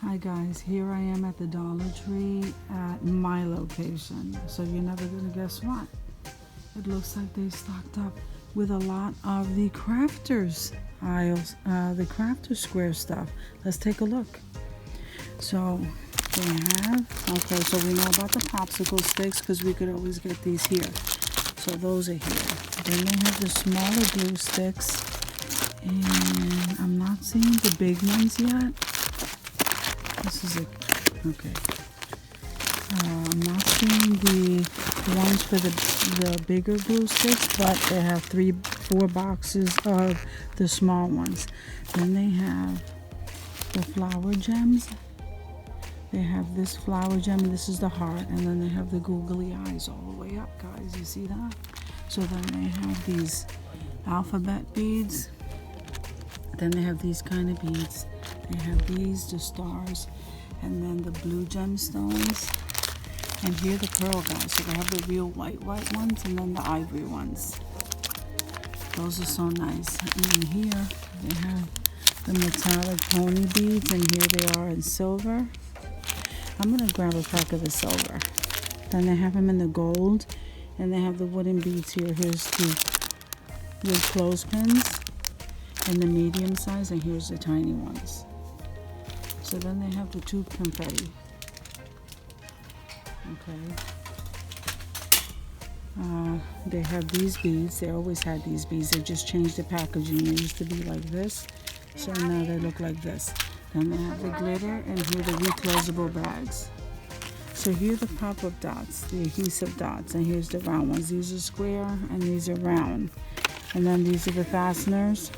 Hi guys, here I am at the Dollar Tree at my location. So you're never gonna guess what? It looks like they stocked up with a lot of the crafters aisles, the crafter square stuff. Let's take a look. So they have, okay, so we know about the popsicle sticks because we could always get these here. So those are here. Then they have the smaller glue sticks, and I'm not seeing the big ones yet. This is okay. I'm not seeing the ones for the bigger glue sticks, but they have 4 boxes of the small ones. Then they have the flower gems. They have this flower gem, and this is the heart, and then they have the googly eyes all the way up, guys. You see that? So then they have these alphabet beads. Then they have these kind of beads. They have these, the stars, and then the blue gemstones. And here the pearl guys. So they have the real white ones, and then the ivory ones. Those are so nice. And then here they have the metallic pony beads, and here they are in silver. I'm gonna grab a pack of the silver. Then they have them in the gold, and they have the wooden beads here. Here's the clothespins and the medium size, and here's the tiny ones. So then they have the tube confetti. Okay. They have these beads. They always had these beads. They just changed the packaging. They used to be like this, so now they look like this. Then they have the glitter, and here the reclosable bags. So here are the pop-up dots, the adhesive dots, and here's the round ones. These are square, and these are round. And then these are the fasteners.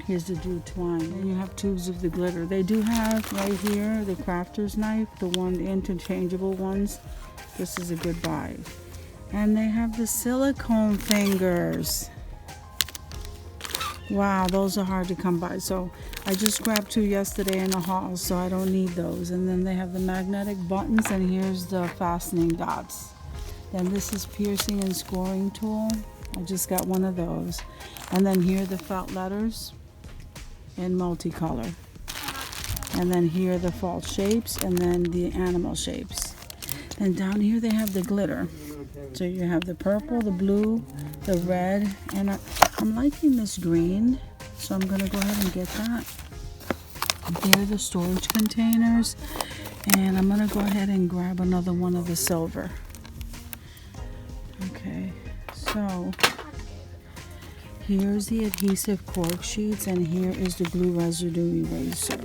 Here's the jute twine. And you have tubes of the glitter. They do have right here the crafter's knife, the interchangeable ones. This is a good buy. And they have the silicone fingers. Wow, those are hard to come by. So I just grabbed 2 yesterday in the haul, so I don't need those. And then they have the magnetic buttons, and here's the fastening dots. Then this is piercing and scoring tool. I just got one of those. And then here are the felt letters in multicolor. And then here are the false shapes, and then the animal shapes. And down here they have the glitter. So you have the purple, the blue, the red, and I'm liking this green, so I'm gonna go ahead and get that. There are the storage containers, and I'm gonna go ahead and grab another one of the silver. Okay, so here's the adhesive cork sheets, and here is the glue residue eraser.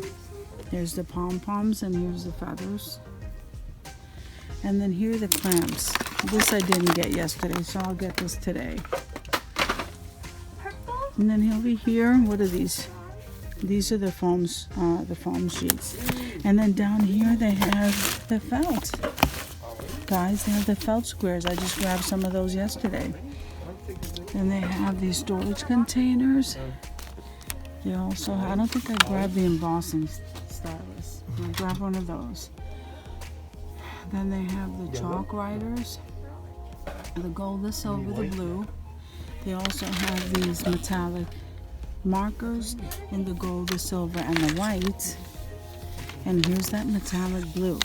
There's the pom-poms, and here's the feathers. And then here are the clamps. This I didn't get yesterday, so I'll get this today. And then over here, what are these? These are the foam sheets. And then down here they have the felt. Guys, they have the felt squares. I just grabbed some of those yesterday. And they have these storage containers. They also, I don't think I grabbed the embossing stylus. I'll grab one of those. Then they have the chalk writers, the gold, the silver, the blue. They also have these metallic markers in the gold, the silver, and the white. And here's that metallic blue.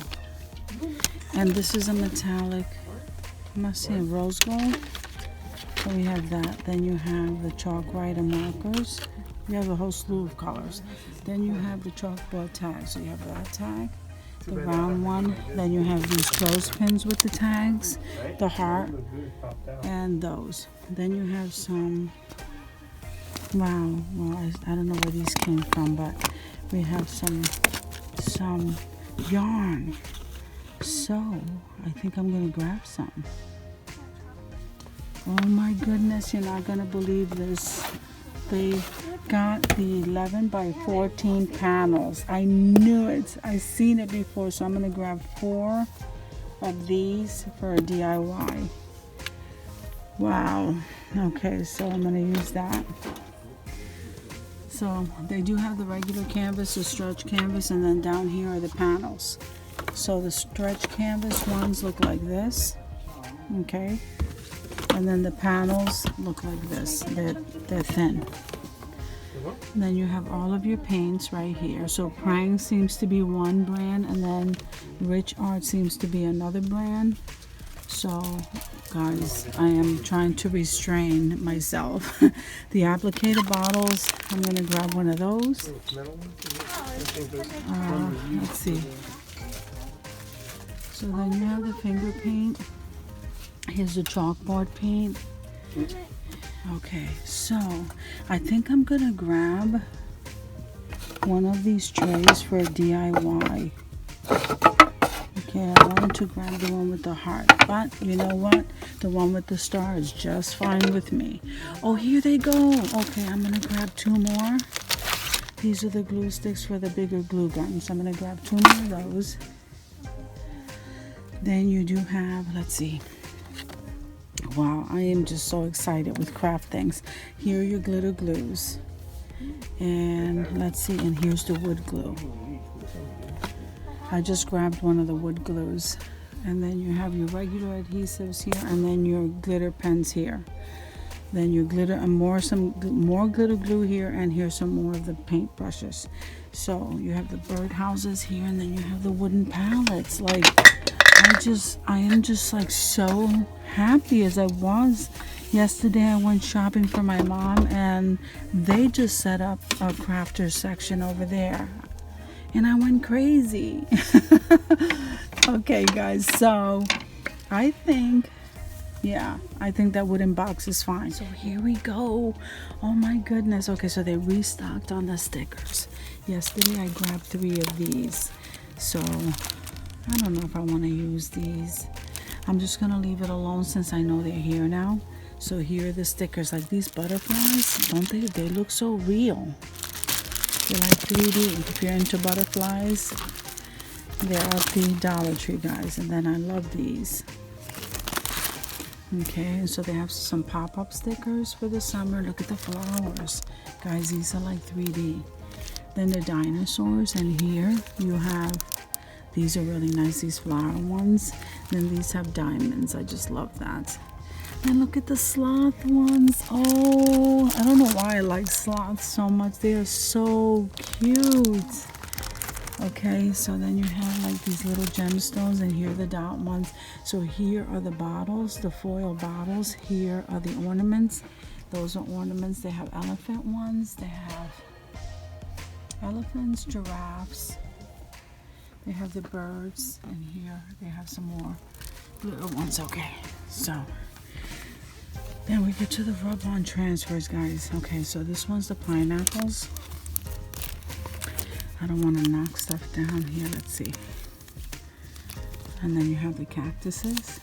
And this is a metallic, am I seeing rose gold? So we have that. Then you have the chalk writer markers. You have a whole slew of colors. Then you have the chalkboard tag. So you have that tag, the round one. Then you have these clothespins with the tags, the heart, and those. Then you have some, wow, well, I don't know where these came from, but we have some yarn. So I think I'm gonna grab some. Oh my goodness, you're not gonna believe this. They got the 11 by 14 panels. I knew it. I seen it before, so I'm gonna grab 4 of these for a DIY. Wow. Okay, so I'm gonna use that. So they do have the regular canvas, the stretch canvas, and then down here are the panels. So the stretch canvas ones look like this. Okay. And then the panels look like this. They're thin. And then you have all of your paints right here. So Prang seems to be one brand, and then Rich Art seems to be another brand. So guys, I am trying to restrain myself. The applicator bottles, I'm going to grab one of those. Let's see. So then you have the finger paint. Here's the chalkboard paint. Okay, so I think I'm gonna grab one of these trays for DIY. Okay, I wanted to grab the one with the heart, but you know what? The one with the star is just fine with me. Oh, here they go. Okay, I'm gonna grab 2 more. These are the glue sticks for the bigger glue guns. I'm gonna grab 2 more of those. Then you do have, let's see. Wow, I am just so excited with craft things. Here are your glitter glues. And let's see, and here's the wood glue. I just grabbed one of the wood glues. And then you have your regular adhesives here, and then your glitter pens here. Then your glitter and some more glitter glue here, and here's some more of the paint brushes. So you have the birdhouses here, and then you have the wooden palettes. Like, I am just like so happy as I was. Yesterday I went shopping for my mom, and they just set up a crafter section over there. And I went crazy. Okay, guys, so I think that wooden box is fine. So here we go. Oh my goodness. Okay, so they restocked on the stickers. Yesterday I grabbed 3 of these. So I don't know if I want to use these. I'm just going to leave it alone since I know they're here now. So here are the stickers. Like these butterflies, don't they? They look so real. They're like 3D. If you're into butterflies, they're at the Dollar Tree, guys. And then I love these. Okay, and so they have some pop-up stickers for the summer. Look at the flowers. Guys, these are like 3D. Then the dinosaurs, and here you have, these are really nice, these flower ones. Then these have diamonds. I just love that. And look at the sloth ones. Oh, I don't know why I like sloths so much. They are so cute. Okay, so then you have like these little gemstones, and here are the dot ones. So here are the bottles, the foil bottles. Here are the ornaments. Those are ornaments. They have elephant ones. They have elephants, giraffes. They have the birds, and here they have some more little ones. Okay, so then we get to the rub-on transfers, guys. Okay, so this one's the pineapples. I don't want to knock stuff down here. Let's see. And then you have the cactuses.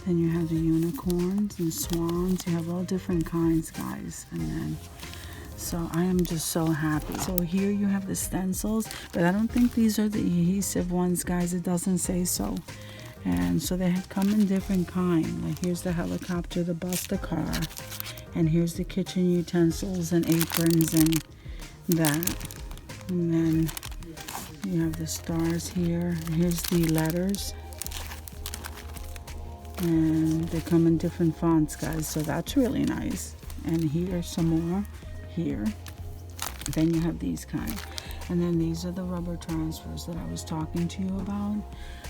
Then you have the unicorns and swans. You have all different kinds, guys. And then, so I am just so happy. So here you have the stencils, but I don't think these are the adhesive ones, guys. It doesn't say so. And so they have come in different kind. Like here's the helicopter, the bus, the car. And here's the kitchen utensils and aprons and that. And then you have the stars here. Here's the letters. And they come in different fonts, guys. So that's really nice. And here's some more here. Then you have these kind. And then these are the rubber transfers that I was talking to you about.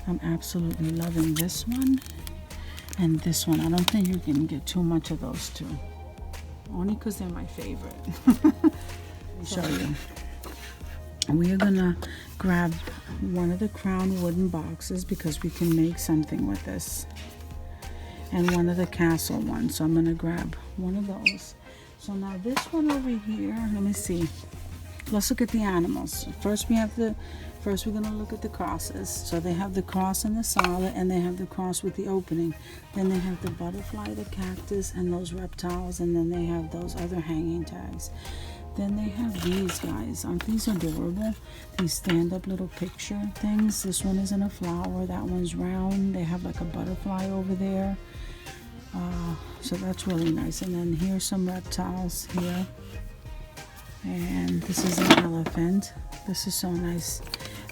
I'm absolutely loving this one and this one. I don't think you can get too much of those two. Only because they're my favorite. Let me show you. We are gonna grab one of the crown wooden boxes because we can make something with this. And one of the castle ones. So I'm gonna grab one of those. So now this one over here, let me see. Let's look at the animals. First we're gonna look at the crosses. So they have the cross and the solid, and they have the cross with the opening. Then they have the butterfly, the cactus, and those reptiles, and then they have those other hanging tags. Then they have these guys. Aren't these adorable? These stand-up little picture things. This one isn't a flower. That one's round. They have like a butterfly over there. So that's really nice. And then here's some reptiles here. And this is an elephant. This is so nice.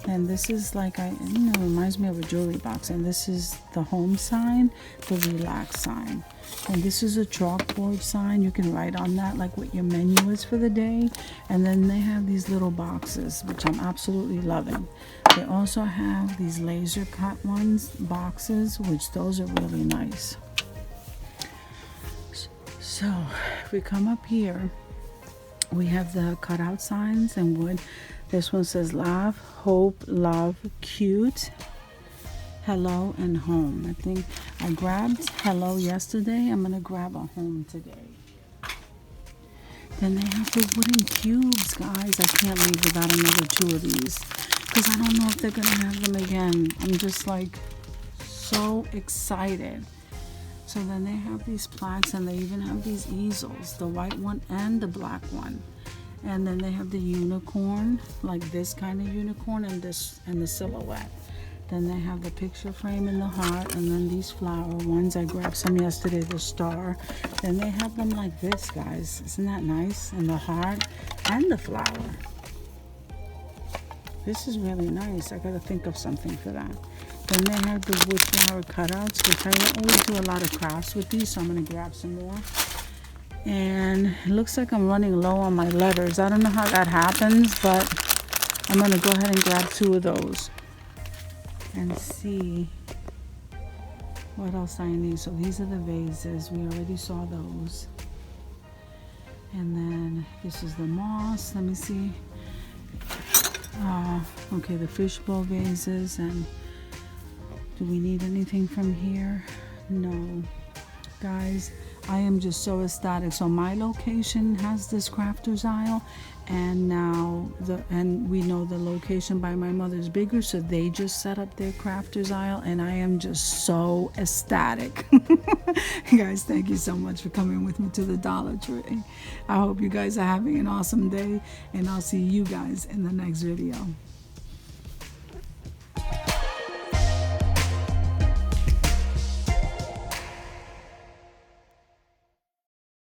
And this is like, reminds me of a jewelry box. And this is the home sign, the relax sign. And this is a chalkboard sign. You can write on that like what your menu is for the day. And then they have these little boxes, which I'm absolutely loving. They also have these laser cut boxes, which those are really nice. So if we come up here, we have the cutout signs in wood. This one says laugh, hope, love, cute, hello, and home. I think I grabbed hello yesterday. I'm going to grab a home today. Then they have the wooden cubes, guys. I can't leave without another 2 of these because I don't know if they're going to have them again. I'm just like so excited. So then they have these plaques, and they even have these easels, the white one and the black one. And then they have the unicorn, like this kind of unicorn, and the silhouette. Then they have the picture frame and the heart, and then these flower ones. I grabbed some yesterday, the star. Then they have them like this, guys. Isn't that nice? And the heart and the flower. This is really nice. I gotta think of something for that. Then they have the wood flower cutouts, which I always do a lot of crafts with these, so I'm gonna grab some more. And it looks like I'm running low on my letters. I don't know how that happens, but I'm gonna go ahead and grab 2 of those and see what else I need. So these are the vases. We already saw those. And then this is the moss. Let me see. Okay, the fishbowl vases. And do we need anything from here? No. Guys, I am just so ecstatic. So my location has this crafters aisle, and now we know the location by my mother's bigger, so they just set up their crafters aisle, and I am just so ecstatic. Guys, thank you so much for coming with me to the Dollar Tree. I hope you guys are having an awesome day, and I'll see you guys in the next video.